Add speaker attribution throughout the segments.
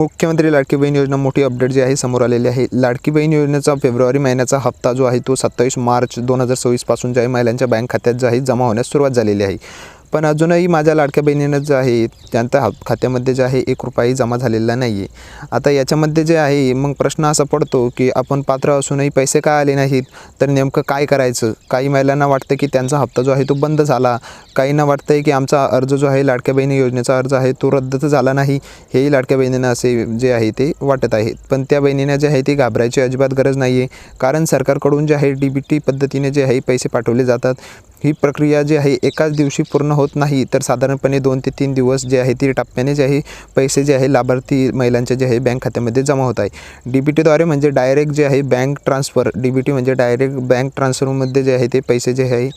Speaker 1: मुख्यमंत्री लाडकी बहीण योजना मोठी अपडेट जी आहे समोर आलेली आहे। लाडकी बहीण योजनेचा फेब्रुवारी महिन्याचा हप्ता जो आहे तो 27 मार्च 2024 पासून जे आहे महिलांच्या बँक खात्यात जे आहे जमा होण्यास सुरुवात झालेली आहे। पण अजूनही माझ्या लाडक्या बहिणीनं जे आहे त्यांच्या खात्यामध्ये जे आहे 1 रुपयाही जमा झालेला नाही आहे। आता याच्यामध्ये जे आहे मग प्रश्न असा पडतो की आपण पात्र असूनही पैसे का आले नाहीत, तर नेमकं काय करायचं? काही महिलांना वाटतं की त्यांचा हप्ता जो आहे तो बंद झाला, काहींना वाटतं आहे की आमचा अर्ज जो आहे लाडक्या बहिणी योजनेचा अर्ज आहे तो रद्द झाला नाही, हेही लाडक्या बहिणींना असे जे आहे ते वाटत आहे। पण त्या बहिणींना जे आहे ती घाबरायची अजिबात गरज नाही आहे, कारण सरकारकडून जे आहे DBT पद्धतीने जे आहे पैसे पाठवले जातात। ही प्रक्रिया जी आहे एकाच दिवशी पूर्ण होत नाही, तर साधारणपणे 2 ते 3 दिवस जे आहे ती टप्प्याने जे आहे पैसे जे आहे लाभार्थी महिलांच्या जे आहे बँक खात्यामध्ये जमा होत आहे। DBTद्वारे म्हणजे डायरेक्ट जे आहे बँक ट्रान्सफर, DBT म्हणजे डायरेक्ट बँक ट्रान्सफरमध्ये जे आहे ते पैसे जे आहे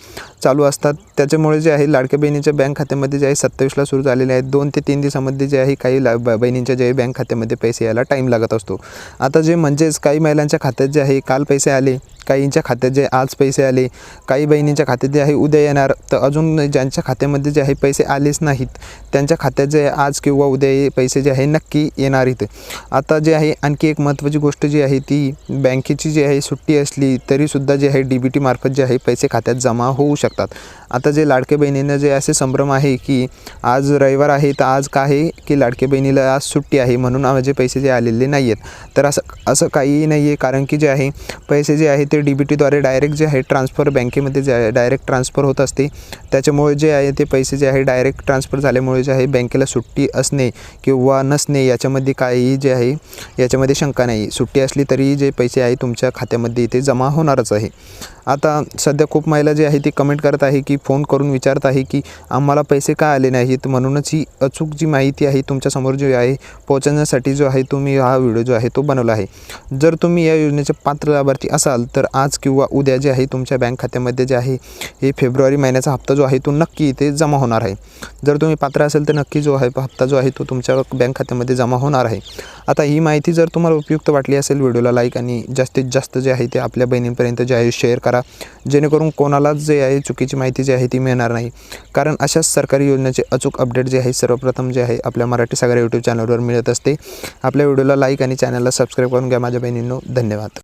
Speaker 1: चालू असतात। त्याच्यामुळे जे आहे लाडक्या बहिणीच्या बँक खात्यामध्ये जे आहे 27ला सुरू झालेले आहेत। 2 ते 3 दिवसामध्ये जे आहे काही बहिणींच्या जे आहे बँक खात्यामध्ये पैसे यायला टाईम लागत असतो। आता जे म्हणजेच काही महिलांच्या खात्यात जे आहे काल पैसे आले, काहींच्या खात्यात जे आज पैसे आले, काही बहिणींच्या खात्यात जे आहे उद्या येणार, तर अजून ज्यांच्या खात्यामध्ये जे आहे पैसे आलेच नाहीत त्यांच्या खात्यात जे आज किंवा उद्या पैसे जे आहे नक्की येणार आहेत। आता जे आहे आणखी एक महत्त्वाची गोष्ट जी आहे ती बँकेची जी आहे सुट्टी असली तरीसुद्धा जे आहे DBT मार्फत जे आहे पैसे खात्यात जमा होऊ शकतात। आता जे लाडक्या बहिणींना जे असे संभ्रम आहे की आज रविवार आहे, तर आज काय आहे की लाडक्या बहिणीला आज सुट्टी आहे म्हणून माझे पैसे जे आलेले नाही आहेत, तर असं काहीही नाही आहे। कारण की जे आहे पैसे जे आहे ते DBTद्वारे डायरेक्ट जे आहे ट्रान्सफर बँकेमध्ये जे आहे डायरेक्ट ट्रान्सफर होत असते। त्याच्यामुळे जे आहे ते पैसे जे आहे डायरेक्ट ट्रान्सफर झाल्यामुळे जे आहे बँकेला सुट्टी असणे किंवा नसणे याच्यामध्ये काहीही जे आहे याच्यामध्ये शंका नाही। सुट्टी असली तरी जे पैसे आहे तुमच्या खात्यामध्ये इथे जमा होणारच आहे। आता सध्या खूप महिला जे आहे ती कमेंट करत आहे की फोन करून विचारत आहे की आम्हाला पैसे का आले नाहीत, म्हणूनच ही अचूक जी माहिती आहे तुमच्यासमोर जी आहे पोहोचवण्यासाठी जो आहे तुम्ही हा व्हिडिओ जो आहे तो बनवला आहे। जर तुम्ही या योजनेचे पात्र लाभार्थी असाल तर आज किंवा उद्या जे आहे तुमच्या बँक खात्यामध्ये जे आहे हे फेब्रुवारी महिन्याचा हप्ता जो आहे तो नक्की इथे जमा होणार आहे। जर तुम्ही पात्र असेल तर नक्की जो आहे हप्ता जो आहे तो तुमच्या बँक खात्यामध्ये जमा होणार आहे। आता ही माहिती जर तुम्हाला उपयुक्त वाटली असेल व्हिडिओला लाईक आणि जास्तीत जास्त जे आहे ते आपल्या बहिणींपर्यंत जे आहे शेअर करा, जेणेकरून कोणालाच जे आहे चुकीची माहिती जी आहे ती मिळणार नाही। कारण अशाच सरकारी योजनेचे अचूक अपडेट जे आहे सर्वप्रथम जे आहे आपल्या मराठी सागर YouTube चॅनलवर मिळत असते। आपल्या व्हिडिओला लाईक आणि चॅनलला सबस्क्राईब करून घ्या माझ्या बहिणींनो। धन्यवाद।